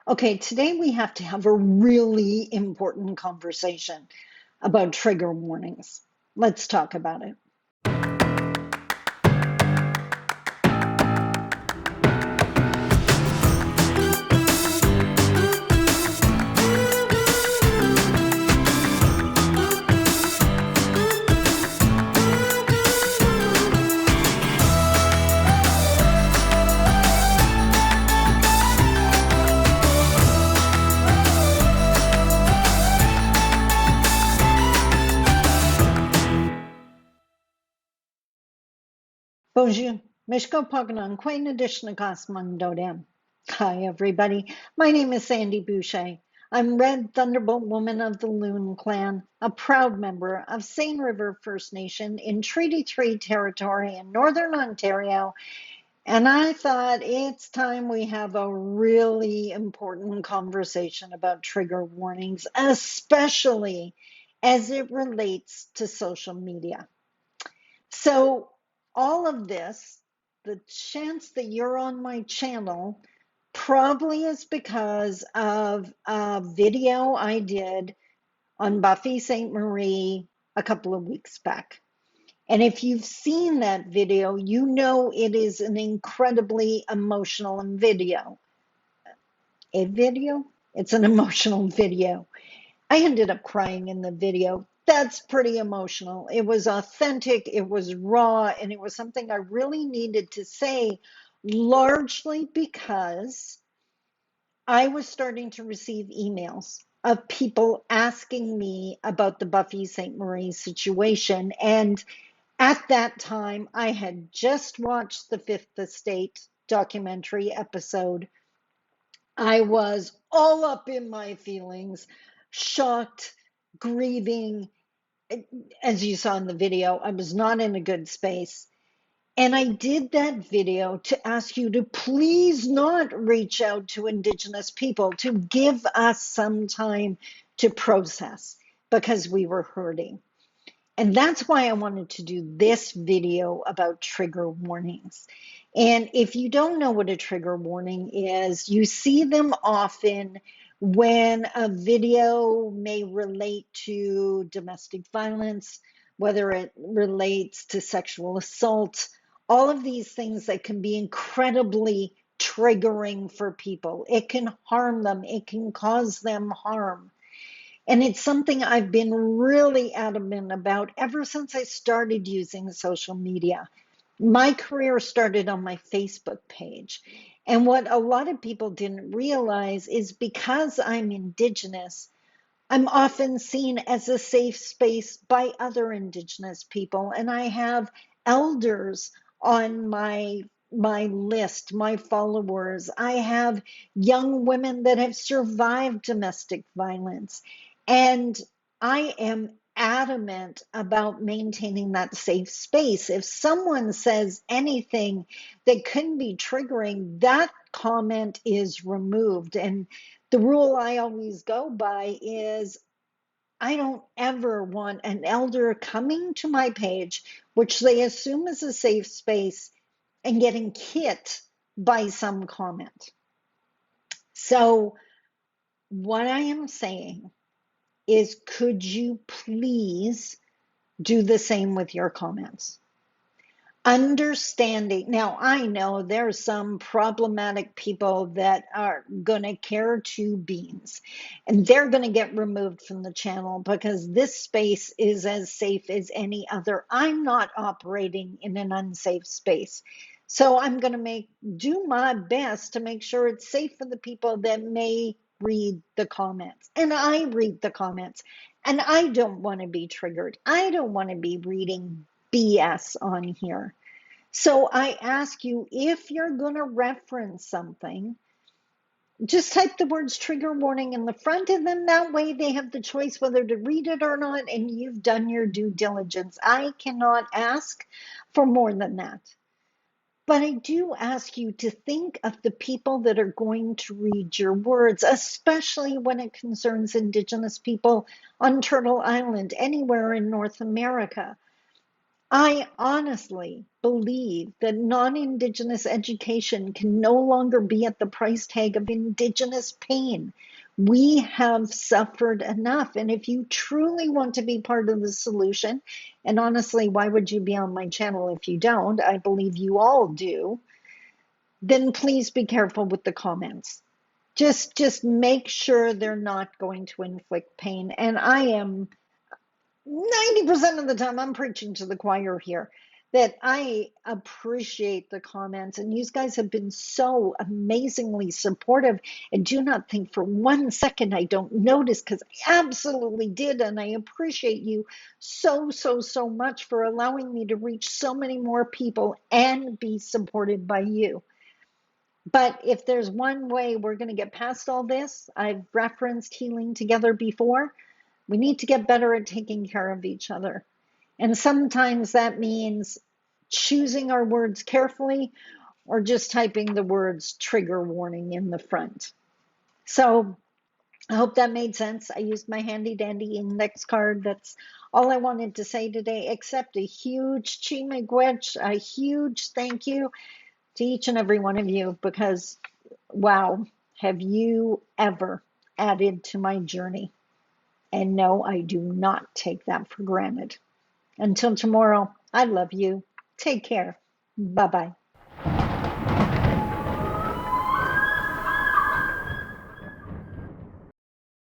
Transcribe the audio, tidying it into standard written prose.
Okay, today we have to have a really important conversation about trigger warnings. Let's talk about it. Bonjour, Mishko Paganan, Quain Addition Dodam. Hi, everybody. My name is Sandi Boucher. I'm Red Thunderbolt Woman of the Loon Clan, a proud member of Seine River First Nation in Treaty 3 territory in Northern Ontario. And I thought it's time we have a really important conversation about trigger warnings, especially as it relates to social media. So, all of this, the chance that you're on my channel probably is because of a video I did on Buffy St Marie a couple of weeks back. And if you've seen that video, you know it is an incredibly emotional video. A video? It's an emotional video. I ended up crying in the video. That's pretty emotional. It was authentic, it was raw, and it was something I really needed to say, largely because I was starting to receive emails of people asking me about the Buffy St. Marie situation. And at that time, I had just watched the Fifth Estate documentary episode. I was all up in my feelings, shocked, grieving. As you saw in the video, I was not in a good space. And I did that video to ask you to please not reach out to Indigenous people, to give us some time to process because we were hurting. And that's why I wanted to do this video about trigger warnings. And if you don't know what a trigger warning is, you see them often when a video may relate to domestic violence, whether it relates to sexual assault, all of these things that can be incredibly triggering for people. It can harm them, it can cause them harm. And it's something I've been really adamant about ever since I started using social media. My career started on my Facebook page. And what a lot of people didn't realize is because I'm Indigenous, I'm often seen as a safe space by other Indigenous people. And I have elders on my list, my followers. I have young women that have survived domestic violence. And I am adamant about maintaining that safe space. If someone says anything that can be triggering, that comment is removed. And the rule I always go by is I don't ever want an elder coming to my page, which they assume is a safe space, and getting hit by some comment. So, what I am saying is, could you please do the same with your comments? Understanding. Now, I know there's some problematic people that are going to care two beans, and they're going to get removed from the channel because this space is as safe as any other. I'm not operating in an unsafe space. So I'm going to do my best to make sure it's safe for the people that may read the comments. And I read the comments, and I don't want to be triggered. I don't want to be reading BS on here. So I ask you, if you're going to reference something, just type the words trigger warning in the front, and then that way they have the choice whether to read it or not, and you've done your due diligence. I cannot ask for more than that. But I do ask you to think of the people that are going to read your words, especially when it concerns Indigenous people on Turtle Island, anywhere in North America. I honestly believe that non-Indigenous education can no longer be at the price tag of Indigenous pain. We have suffered enough. And if you truly want to be part of the solution, and honestly, why would you be on my channel if you don't? I believe you all do. Then please be careful with the comments. Just make sure they're not going to inflict pain. And I am 90% of the time I'm preaching to the choir here that I appreciate the comments, and you guys have been so amazingly supportive. And do not think for 1 second I don't notice, because I absolutely did. And I appreciate you so much for allowing me to reach so many more people and be supported by you. But if there's one way we're going to get past all this, I've referenced healing together before. We need to get better at taking care of each other. And sometimes that means choosing our words carefully or just typing the words trigger warning in the front. So I hope that made sense. I used my handy dandy index card. That's all I wanted to say today, except a huge chimigwech, a huge thank you to each and every one of you, because wow, have you ever added to my journey? And no, I do not take that for granted. Until tomorrow, I love you. Take care. Bye bye.